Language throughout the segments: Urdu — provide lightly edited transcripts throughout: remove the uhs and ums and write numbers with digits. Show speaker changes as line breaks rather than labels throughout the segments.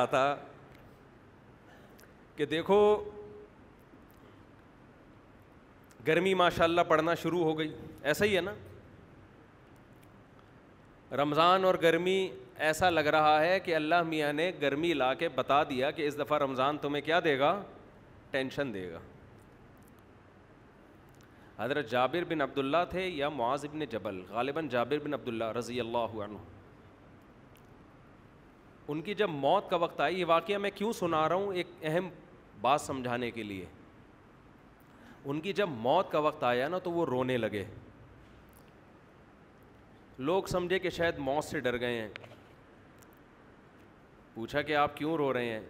تھا کہ دیکھو گرمی ماشاءاللہ پڑنا شروع ہو گئی, ایسا ہی ہے نا, رمضان اور گرمی ایسا لگ رہا ہے کہ اللہ میاں نے گرمی لا کے بتا دیا کہ اس دفعہ رمضان تمہیں کیا دے گا, ٹینشن دے گا. حضرت جابر بن عبداللہ تھے یا معاذ بن جبل, غالباً جابر بن عبداللہ رضی اللہ عنہ, ان کی جب موت کا وقت آئی, یہ واقعہ میں کیوں سنا رہا ہوں, ایک اہم بات سمجھانے کے لیے. ان کی جب موت کا وقت آیا نا تو وہ رونے لگے. لوگ سمجھے کہ شاید موت سے ڈر گئے ہیں. پوچھا کہ آپ کیوں رو رہے ہیں؟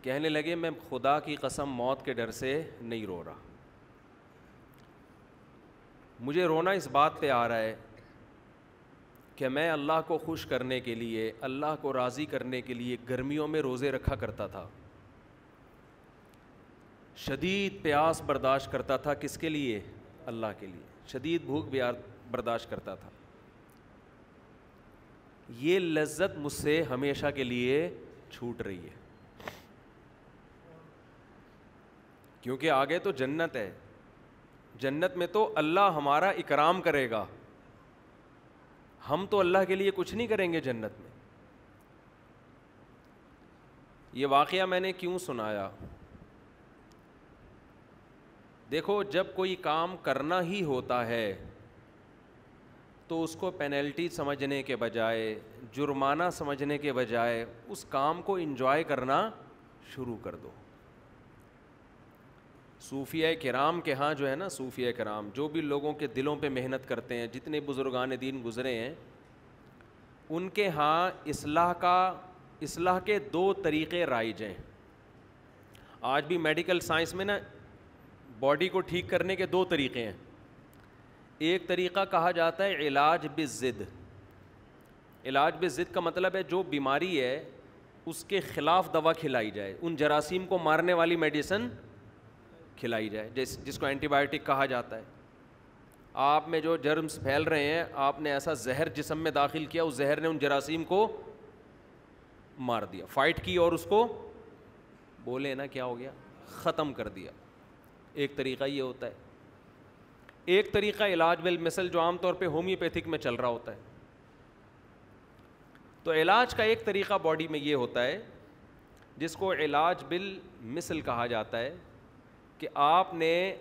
کہنے لگے میں خدا کی قسم موت کے ڈر سے نہیں رو رہا, مجھے رونا اس بات پہ آ رہا ہے کہ میں اللہ کو خوش کرنے کے لیے, اللہ کو راضی کرنے کے لیے گرمیوں میں روزے رکھا کرتا تھا, شدید پیاس برداشت کرتا تھا. کس کے لیے؟ اللہ کے لیے. شدید بھوک برداشت کرتا تھا. یہ لذت مجھ سے ہمیشہ کے لیے چھوٹ رہی ہے, کیونکہ آگے تو جنت ہے. جنت میں تو اللہ ہمارا اکرام کرے گا, ہم تو اللہ کے لیے کچھ نہیں کریں گے جنت میں. یہ واقعہ میں نے کیوں سنایا؟ دیکھو جب کوئی کام کرنا ہی ہوتا ہے تو اس کو پینلٹی سمجھنے کے بجائے, جرمانہ سمجھنے کے بجائے اس کام کو انجوائے کرنا شروع کر دو. صوفیہ کرام کے ہاں جو ہے نا, صوفیہ کرام جو بھی لوگوں کے دلوں پہ محنت کرتے ہیں, جتنے بزرگان دین گزرے ہیں, ان کے ہاں اصلاح کے 2 طریقے رائج ہیں. آج بھی میڈیکل سائنس میں نا باڈی کو ٹھیک کرنے کے 2 طریقے ہیں. ایک طریقہ کہا جاتا ہے علاج بالضد. علاج بالضد کا مطلب ہے جو بیماری ہے اس کے خلاف دوا کھلائی جائے, ان جراثیم کو مارنے والی میڈیسن کھلائی جائے, جس کو اینٹی بائیوٹک کہا جاتا ہے. آپ میں جو جرمز پھیل رہے ہیں, آپ نے ایسا زہر جسم میں داخل کیا, اس زہر نے ان جراثیم کو مار دیا, فائٹ کی اور اس کو بولے نا کیا ہو گیا, ختم کر دیا. ایک طریقہ یہ ہوتا ہے. ایک طریقہ علاج بالمثل جو عام طور پہ ہومیوپیتھک میں چل رہا ہوتا ہے. تو علاج کا ایک طریقہ باڈی میں یہ ہوتا ہے جس کو علاج بالمثل کہا جاتا ہے, کہ آپ نے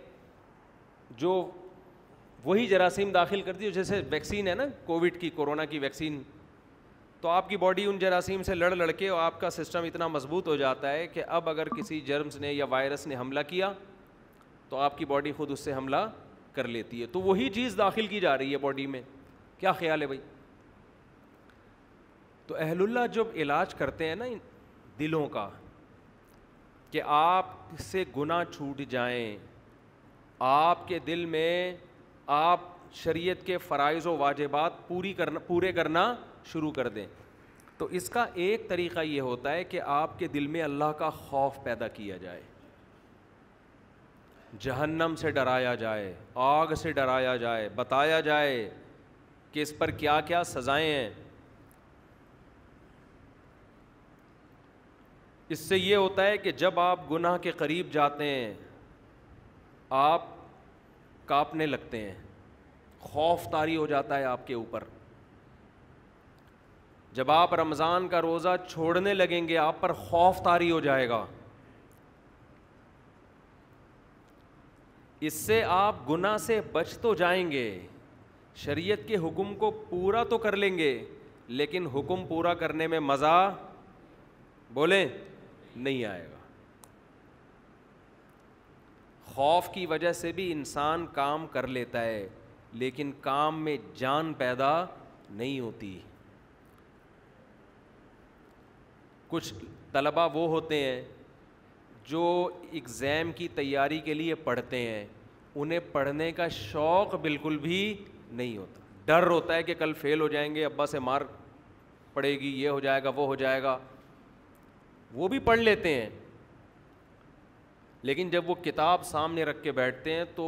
جو وہی جراثیم داخل کر دی, جیسے ویکسین ہے نا کووڈ کی, کورونا کی ویکسین, تو آپ کی باڈی ان جراثیم سے لڑ کے اور آپ کا سسٹم اتنا مضبوط ہو جاتا ہے کہ اب اگر کسی جرمز نے یا وائرس نے حملہ کیا تو آپ کی باڈی خود اس سے حملہ کر لیتی ہے. تو وہی چیز داخل کی جا رہی ہے باڈی میں. کیا خیال ہے بھائی؟ تو اہل اللہ جب علاج کرتے ہیں نا دلوں کا, کہ آپ سے گناہ چھوٹ جائیں, آپ کے دل میں آپ شریعت کے فرائض و واجبات پورے کرنا شروع کر دیں, تو اس کا ایک طریقہ یہ ہوتا ہے کہ آپ کے دل میں اللہ کا خوف پیدا کیا جائے, جہنم سے ڈرایا جائے, آگ سے ڈرایا جائے, بتایا جائے کہ اس پر کیا کیا سزائیں ہیں. اس سے یہ ہوتا ہے کہ جب آپ گناہ کے قریب جاتے ہیں آپ کانپنے لگتے ہیں, خوف طاری ہو جاتا ہے آپ کے اوپر. جب آپ رمضان کا روزہ چھوڑنے لگیں گے آپ پر خوف طاری ہو جائے گا. اس سے آپ گناہ سے بچ تو جائیں گے, شریعت کے حکم کو پورا تو کر لیں گے, لیکن حکم پورا کرنے میں مزہ بولیں نہیں آئے گا. خوف کی وجہ سے بھی انسان کام کر لیتا ہے, لیکن کام میں جان پیدا نہیں ہوتی. کچھ طلبہ وہ ہوتے ہیں جو ایگزام کی تیاری کے لیے پڑھتے ہیں, انہیں پڑھنے کا شوق بالکل بھی نہیں ہوتا. ڈر ہوتا ہے کہ کل فیل ہو جائیں گے, ابا سے مار پڑے گی, یہ ہو جائے گا, وہ ہو جائے گا. وہ بھی پڑھ لیتے ہیں, لیکن جب وہ کتاب سامنے رکھ کے بیٹھتے ہیں تو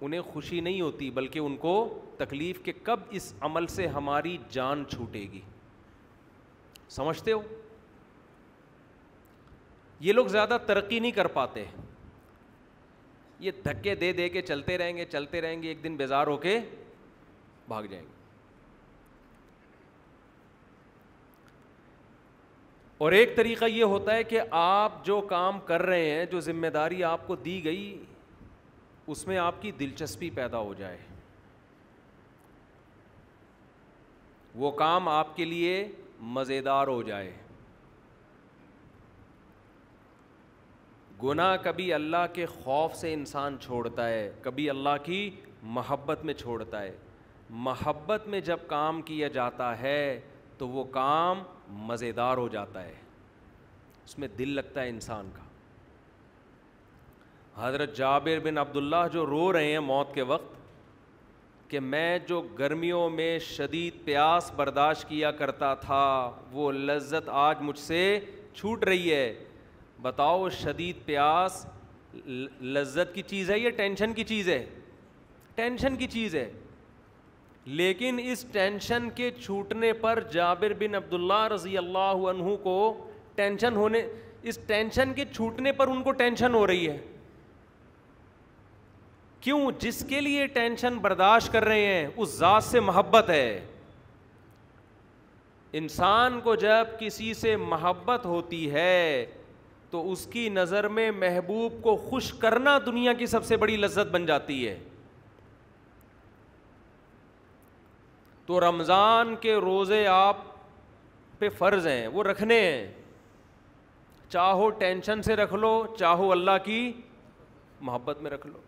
انہیں خوشی نہیں ہوتی بلکہ ان کو تکلیف کہ کب اس عمل سے ہماری جان چھوٹے گی. سمجھتے ہو؟ یہ لوگ زیادہ ترقی نہیں کر پاتے, یہ دھکے دے دے کے چلتے رہیں گے, ایک دن بیزار ہو کے بھاگ جائیں گے. اور ایک طریقہ یہ ہوتا ہے کہ آپ جو کام کر رہے ہیں, جو ذمہ داری آپ کو دی گئی, اس میں آپ کی دلچسپی پیدا ہو جائے, وہ کام آپ کے لیے مزیدار ہو جائے. گناہ کبھی اللہ کے خوف سے انسان چھوڑتا ہے, کبھی اللہ کی محبت میں چھوڑتا ہے. محبت میں جب کام کیا جاتا ہے تو وہ کام مزیدار ہو جاتا ہے, اس میں دل لگتا ہے انسان کا. حضرت جابر بن عبداللہ جو رو رہے ہیں موت کے وقت کہ میں جو گرمیوں میں شدید پیاس برداشت کیا کرتا تھا وہ لذت آج مجھ سے چھوٹ رہی ہے. بتاؤ شدید پیاس لذت کی چیز ہے یا ٹینشن کی چیز ہے؟ ٹینشن کی چیز ہے. لیکن اس ٹینشن کے چھوٹنے پر جابر بن عبداللہ رضی اللہ عنہ کو اس ٹینشن کے چھوٹنے پر ان کو ٹینشن ہو رہی ہے. کیوں؟ جس کے لیے ٹینشن برداشت کر رہے ہیں اس ذات سے محبت ہے. انسان کو جب کسی سے محبت ہوتی ہے تو اس کی نظر میں محبوب کو خوش کرنا دنیا کی سب سے بڑی لذت بن جاتی ہے. تو رمضان کے روزے آپ پہ فرض ہیں, وہ رکھنے ہیں, چاہو ٹینشن سے رکھ لو, چاہو اللہ کی محبت میں رکھ لو.